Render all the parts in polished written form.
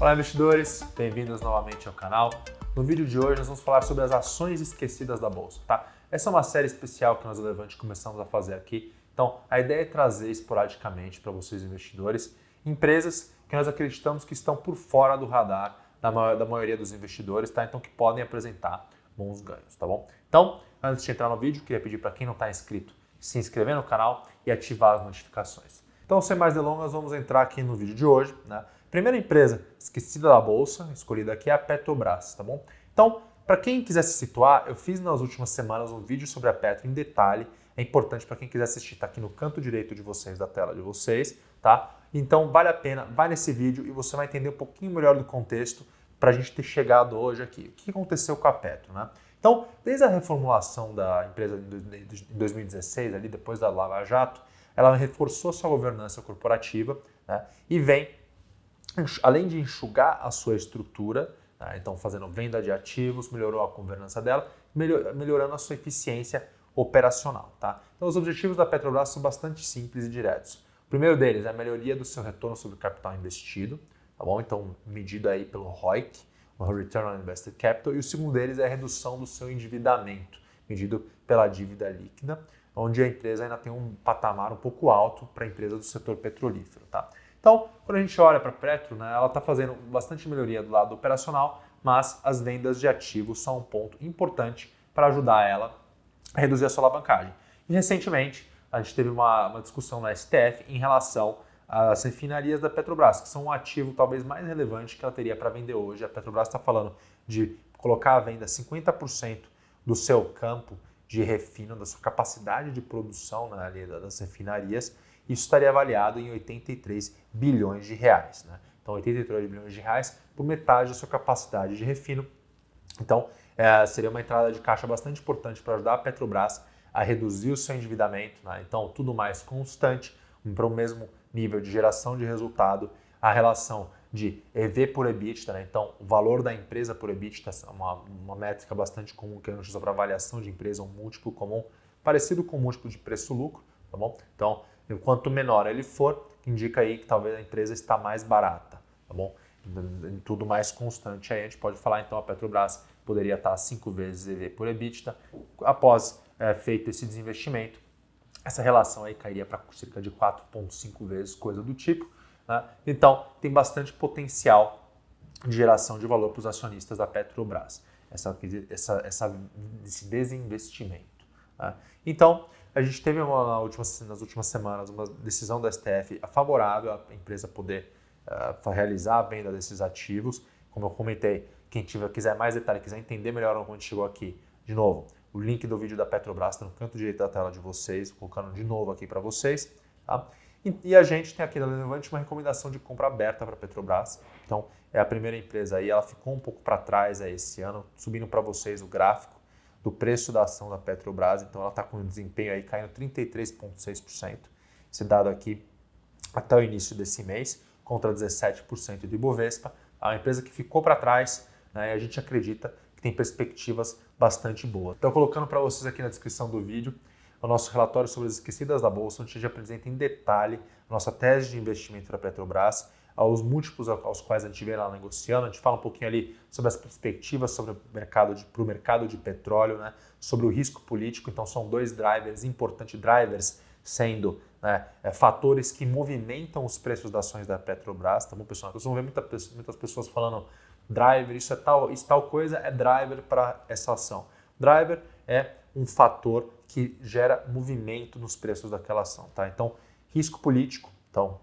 Olá investidores, bem-vindos novamente ao canal. No vídeo de hoje nós vamos falar sobre as ações esquecidas da Bolsa, tá? Essa é uma série especial que nós da Levante começamos a fazer aqui. Então a ideia é trazer esporadicamente para vocês investidores empresas que nós acreditamos que estão por fora do radar da maioria dos investidores, tá? Então que podem apresentar bons ganhos, tá bom? Então, antes de entrar no vídeo, queria pedir para quem não está inscrito, se inscrever no canal e ativar as notificações. Então, sem mais delongas, vamos entrar aqui no vídeo de hoje, né? Primeira empresa esquecida da Bolsa, escolhida aqui, é a Petrobras, tá bom? Então, para quem quiser se situar, eu fiz nas últimas semanas um vídeo sobre a Petro em detalhe. É importante para quem quiser assistir, tá aqui no canto direito de vocês, da tela de vocês, tá? Então, vale a pena, vai nesse vídeo e você vai entender um pouquinho melhor do contexto para a gente ter chegado hoje aqui. O que aconteceu com a Petro, né? Então, desde a reformulação da empresa em 2016, ali depois da Lava Jato, ela reforçou sua governança corporativa, né? E vem, além de enxugar a sua estrutura, né? Então fazendo venda de ativos, melhorou a governança dela, melhorando a sua eficiência operacional. Tá? Então os objetivos da Petrobras são bastante simples e diretos. O primeiro deles é a melhoria do seu retorno sobre o capital investido, tá bom? Então medido aí pelo ROIC, o Return on Invested Capital, e o segundo deles é a redução do seu endividamento, medido pela dívida líquida, onde a empresa ainda tem um patamar um pouco alto para a empresa do setor petrolífero. Tá? Então, quando a gente olha para a Petro, né, ela está fazendo bastante melhoria do lado operacional, mas as vendas de ativos são um ponto importante para ajudar ela a reduzir a sua alavancagem. E recentemente, a gente teve uma discussão na STF em relação às refinarias da Petrobras, que são um ativo talvez mais relevante que ela teria para vender hoje. A Petrobras está falando de colocar à venda 50% do seu campo de refino, da sua capacidade de produção, né, ali das refinarias. Isso estaria avaliado em 83 bilhões de reais. Né? Então, 83 bilhões de reais por metade da sua capacidade de refino. Então, seria uma entrada de caixa bastante importante para ajudar a Petrobras a reduzir o seu endividamento. Né? Então, tudo mais constante, para o mesmo nível de geração de resultado, a relação de EV por EBITDA, né? Então o valor da empresa por EBITDA é uma métrica bastante comum que a gente usa para avaliação de empresa, um múltiplo comum, parecido com o múltiplo de preço-lucro, tá bom? Então, quanto menor ele for, indica aí que talvez a empresa está mais barata, tá bom? Tudo mais constante aí, a gente pode falar, então a Petrobras poderia estar 5 vezes EV por EBITDA. Após feito esse desinvestimento, essa relação aí cairia para cerca de 4,5 vezes, coisa do tipo. Né? Então, tem potencial de geração de valor para os acionistas da Petrobras, esse desinvestimento. Né? Então, a gente teve nas últimas semanas uma decisão da STF favorável à empresa poder realizar a venda desses ativos. Como eu comentei, quem quiser mais detalhe, quiser entender melhor onde chegou aqui, de novo, o link do vídeo da Petrobras está no canto direito da tela de vocês, colocando de novo aqui para vocês. Tá? E a gente tem aqui na Levante uma recomendação de compra aberta para a Petrobras. Então, é a primeira empresa aí, ela ficou um pouco para trás esse ano, subindo para vocês o gráfico do preço da ação da Petrobras. Então, ela está com um desempenho aí caindo 33,6%. Esse dado aqui até o início desse mês, contra 17% do Ibovespa. É uma empresa que ficou para trás, né, e a gente acredita que tem perspectivas bastante boas. Então, colocando para vocês aqui na descrição do vídeo o nosso relatório sobre as esquecidas da Bolsa, onde a gente apresenta em detalhe a nossa tese de investimento da Petrobras, aos múltiplos aos quais a gente vem lá negociando. A gente fala um pouquinho ali sobre as perspectivas sobre o mercado de petróleo, né? Sobre o risco político. Então, são dois drivers importantes, sendo, né, fatores que movimentam os preços das ações da Petrobras. Tá bom, pessoal? Vocês vão ver muitas pessoas falando driver, isso tal coisa é driver para essa ação. Driver é um fator que gera movimento nos preços daquela ação. Tá? Então, risco político, então,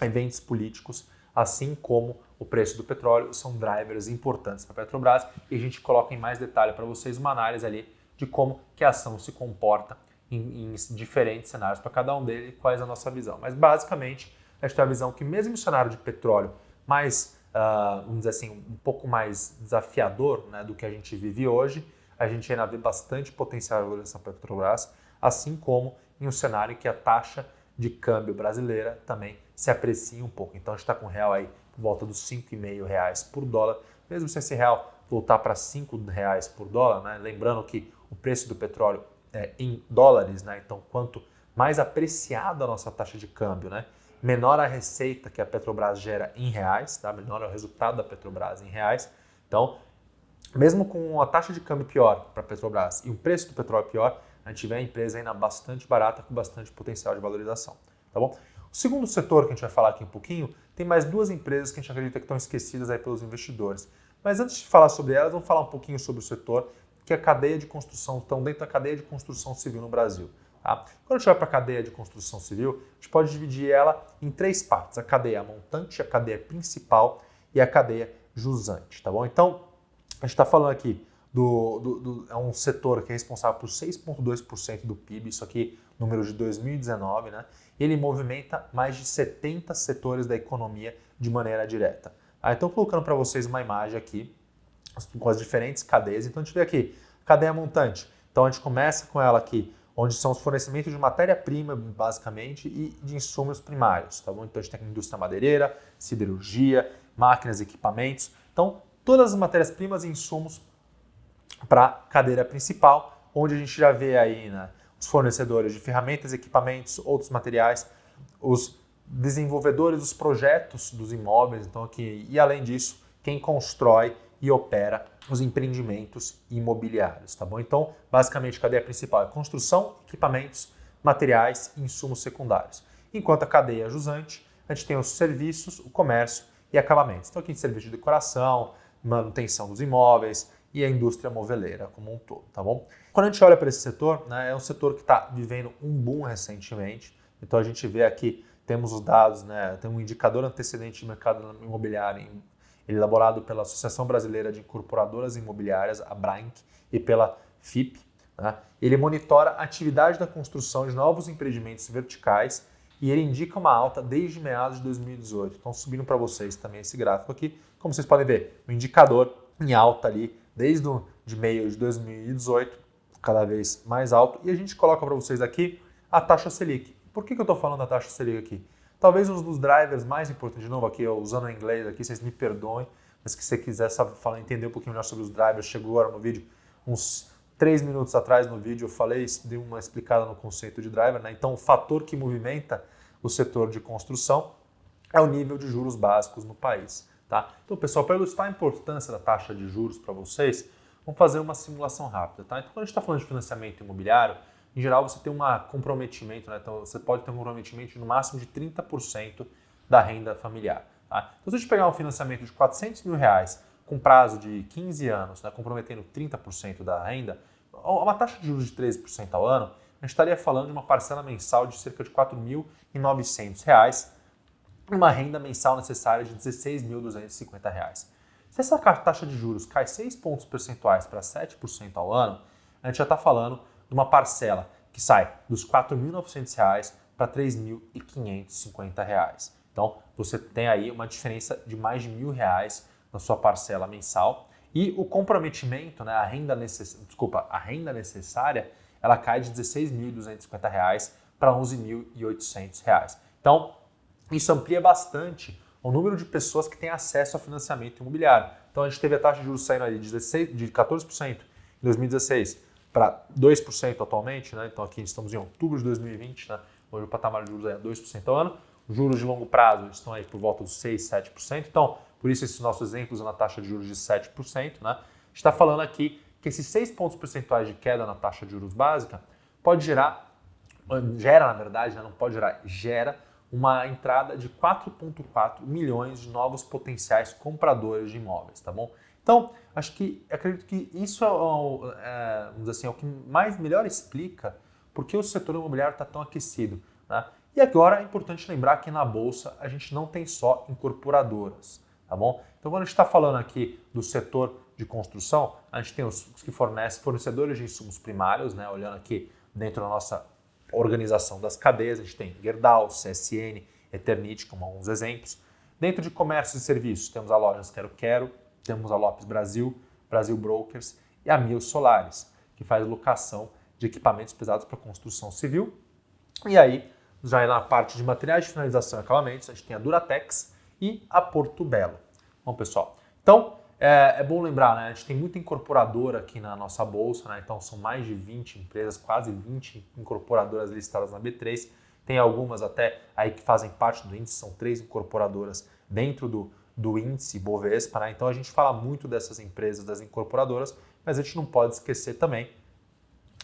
eventos políticos, assim como o preço do petróleo, são drivers importantes para a Petrobras, e a gente coloca em mais detalhe para vocês uma análise ali de como que a ação se comporta em diferentes cenários para cada um deles e qual é a nossa visão. Mas, basicamente, a gente tem a visão que mesmo em cenário de petróleo mais, vamos dizer assim, um pouco mais desafiador, né, do que a gente vive hoje, a gente ainda vê bastante potencial de valorização para a Petrobras, assim como em um cenário em que a taxa de câmbio brasileira também se aprecia um pouco. Então a gente está com o real aí por volta dos R$ 5,5 por dólar, mesmo se esse real voltar para R$ 5 por dólar, né? Lembrando que o preço do petróleo é em dólares, né? Então quanto mais apreciada a nossa taxa de câmbio, né, menor a receita que a Petrobras gera em reais, tá? Menor é o resultado da Petrobras em reais. Então, mesmo com a taxa de câmbio pior para a Petrobras e o preço do petróleo pior, a gente vê a empresa ainda bastante barata, com bastante potencial de valorização, tá bom? O segundo setor que a gente vai falar aqui um pouquinho, tem mais duas empresas que a gente acredita que estão esquecidas aí pelos investidores. Mas antes de falar sobre elas, vamos falar um pouquinho sobre o setor que é a cadeia de construção, estão dentro da cadeia de construção civil no Brasil. Tá? Quando a gente vai para a cadeia de construção civil, a gente pode dividir ela em três partes: a cadeia montante, a cadeia principal e a cadeia jusante, tá bom? Então, a gente está falando aqui é um setor que é responsável por 6,2% do PIB, isso aqui, número de 2019, né? Ele movimenta mais de 70 setores da economia de maneira direta. Então, colocando para vocês uma imagem aqui, com as diferentes cadeias. Então, a gente vê aqui, cadeia montante. Então, a gente começa com ela aqui, onde são os fornecimentos de matéria-prima, basicamente, e de insumos primários, tá bom? Então, a gente tem a indústria madeireira, siderurgia, máquinas e equipamentos. Então, todas as matérias-primas e insumos para a cadeia principal, onde a gente já vê aí, né, os fornecedores de ferramentas, equipamentos, outros materiais, os desenvolvedores dos projetos dos imóveis, então aqui, e além disso, quem constrói e opera os empreendimentos imobiliários, tá bom? Então, basicamente, a cadeia principal é construção, equipamentos, materiais e insumos secundários. Enquanto a cadeia jusante, a gente tem os serviços, o comércio e acabamentos. Então, aqui serviço de decoração, manutenção dos imóveis e a indústria moveleira como um todo, tá bom? Quando a gente olha para esse setor, né, é um setor que está vivendo um boom recentemente. Então, a gente vê aqui, temos os dados, né, tem um indicador antecedente de mercado imobiliário elaborado pela Associação Brasileira de Incorporadoras Imobiliárias, a BRAINC, e pela FIP. Né? Ele monitora a atividade da construção de novos empreendimentos verticais e ele indica uma alta desde meados de 2018. Então, subindo para vocês também esse gráfico aqui, como vocês podem ver, o indicador em alta ali desde de meio de 2018, cada vez mais alto. E a gente coloca para vocês aqui a taxa Selic. Por que eu estou falando da taxa Selic aqui? Talvez um dos drivers mais importantes, de novo aqui, eu usando o inglês aqui, vocês me perdoem, mas se você quiser entender um pouquinho melhor sobre os drivers, chegou agora no vídeo, uns 3 minutos atrás no vídeo eu falei, dei uma explicada no conceito de driver, né? Então o fator que movimenta o setor de construção é o nível de juros básicos no país. Tá? Então, pessoal, para ilustrar a importância da taxa de juros para vocês, vamos fazer uma simulação rápida. Tá? Então, quando a gente está falando de financiamento imobiliário, em geral você tem um comprometimento, né? Então você pode ter um comprometimento de no máximo de 30% da renda familiar. Tá? Então, se a gente pegar um financiamento de R$400 mil com prazo de 15 anos, né, comprometendo 30% da renda, uma taxa de juros de 13% ao ano, a gente estaria falando de uma parcela mensal de cerca de R$4.900, uma renda mensal necessária de R$16.250. Se essa taxa de juros cai 6 pontos percentuais para 7% ao ano, a gente já está falando de uma parcela que sai dos R$4.900 para R$3.550. Então, você tem aí uma diferença de mais de R$1.000 na sua parcela mensal e o comprometimento, né, a renda necessária, ela cai de R$16.250 para R$11.800. Então, isso amplia bastante o número de pessoas que têm acesso a financiamento imobiliário. Então, a gente teve a taxa de juros saindo ali de 14% em 2016 para 2% atualmente, né? Então, aqui estamos em outubro de 2020, né? Hoje o patamar de juros é 2% ao ano. Os juros de longo prazo estão aí por volta dos 6%, 7%. Então, por isso esses nossos exemplos na taxa de juros de 7%. Né? A gente está falando aqui que esses 6 pontos percentuais de queda na taxa de juros básica gera uma entrada de 4,4 milhões de novos potenciais compradores de imóveis, tá bom? Então, acredito que isso vamos dizer assim, é o que melhor explica por que o setor imobiliário está tão aquecido. Né? E agora é importante lembrar que na Bolsa a gente não tem só incorporadoras, tá bom? Então, quando a gente está falando aqui do setor de construção, a gente tem os que fornecedores de insumos primários, né? Olhando aqui dentro da nossa organização das cadeias, a gente tem Gerdau, CSN, Eternit, como alguns exemplos. Dentro de comércio e serviços, temos a Lojas Quero-Quero, temos a Lopes Brasil, Brasil Brokers e a Mil Solares, que faz locação de equipamentos pesados para construção civil. E aí, já na parte de materiais de finalização e acabamentos, a gente tem a Duratex e a Porto Belo. Bom, pessoal, então é bom lembrar, né? A gente tem muita incorporadora aqui na nossa bolsa, né? Então são mais de 20 empresas, quase 20 incorporadoras listadas na B3. Tem algumas até aí que fazem parte do índice, são 3 incorporadoras dentro do índice Bovespa, né? Então a gente fala muito dessas empresas, das incorporadoras, mas a gente não pode esquecer também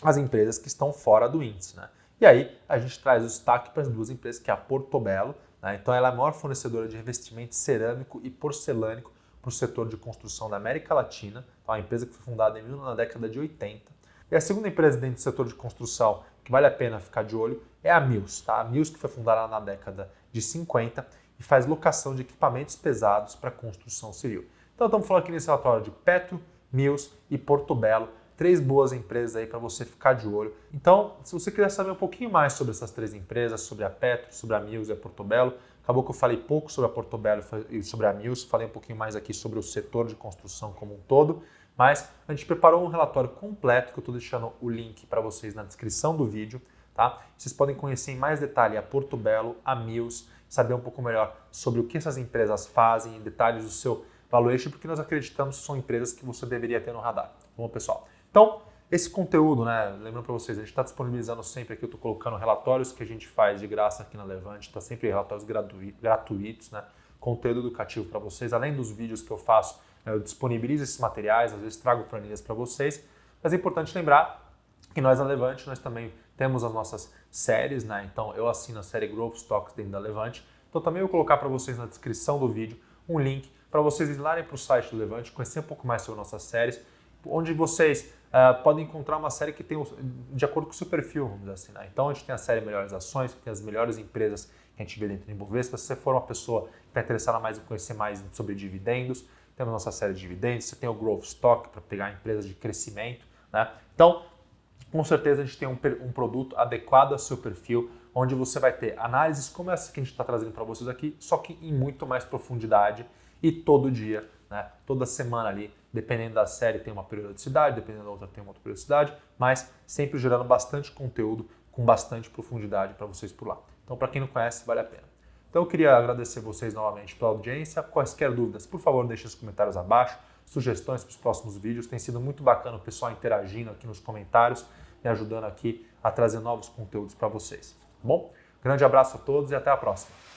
as empresas que estão fora do índice, né? E aí a gente traz o destaque para as 2 empresas, que é a Portobello, né? Então ela é a maior fornecedora de revestimento cerâmico e porcelânico para o setor de construção da América Latina, então, é uma empresa que foi fundada na década de 80. E a segunda empresa dentro do setor de construção que vale a pena ficar de olho é a Mills, tá? A Mills, que foi fundada na década de 50 e faz locação de equipamentos pesados para construção civil. Então estamos falando aqui nesse relatório de Petro, Mills e Portobello, 3 boas empresas aí para você ficar de olho. Então, se você quiser saber um pouquinho mais sobre essas 3 empresas, sobre a Petro, sobre a Mills e a Portobello, acabou que eu falei pouco sobre a Portobello e sobre a Mills, falei um pouquinho mais aqui sobre o setor de construção como um todo, mas a gente preparou um relatório completo que eu estou deixando o link para vocês na descrição do vídeo, tá? Vocês podem conhecer em mais detalhe a Portobello, a Mills, saber um pouco melhor sobre o que essas empresas fazem, em detalhes do seu valuation, porque nós acreditamos que são empresas que você deveria ter no radar. Bom, pessoal? Então, esse conteúdo, né, lembrando para vocês, a gente está disponibilizando sempre aqui, eu estou colocando relatórios que a gente faz de graça aqui na Levante, está sempre relatórios gratuitos, né, conteúdo educativo para vocês, além dos vídeos que eu faço, eu disponibilizo esses materiais, às vezes trago planilhas para vocês, mas é importante lembrar que nós na Levante, nós também temos as nossas séries, né, então eu assino a série Growth Stocks dentro da Levante, então também eu vou colocar para vocês na descrição do vídeo um link para vocês irem lá para o site do Levante, conhecer um pouco mais sobre nossas séries, onde vocês podem encontrar uma série que tem de acordo com o seu perfil, vamos dizer assim, né? Então a gente tem a série Melhores Ações, que tem as melhores empresas que a gente vê dentro do Ibovespa. Se você for uma pessoa que está interessada mais em conhecer mais sobre dividendos, temos a nossa série de dividendos, você tem o Growth Stock para pegar empresas de crescimento, né? Então, com certeza a gente tem um produto adequado ao seu perfil, onde você vai ter análises como essa que a gente está trazendo para vocês aqui, só que em muito mais profundidade e todo dia, né? Toda semana ali, dependendo da série tem uma periodicidade, dependendo da outra tem uma outra periodicidade, mas sempre gerando bastante conteúdo com bastante profundidade para vocês por lá. Então, para quem não conhece, vale a pena. Então, eu queria agradecer vocês novamente pela audiência. Quaisquer dúvidas, por favor, deixem os comentários abaixo, sugestões para os próximos vídeos. Tem sido muito bacana o pessoal interagindo aqui nos comentários, me ajudando aqui a trazer novos conteúdos para vocês. Tá bom? Grande abraço a todos e até a próxima.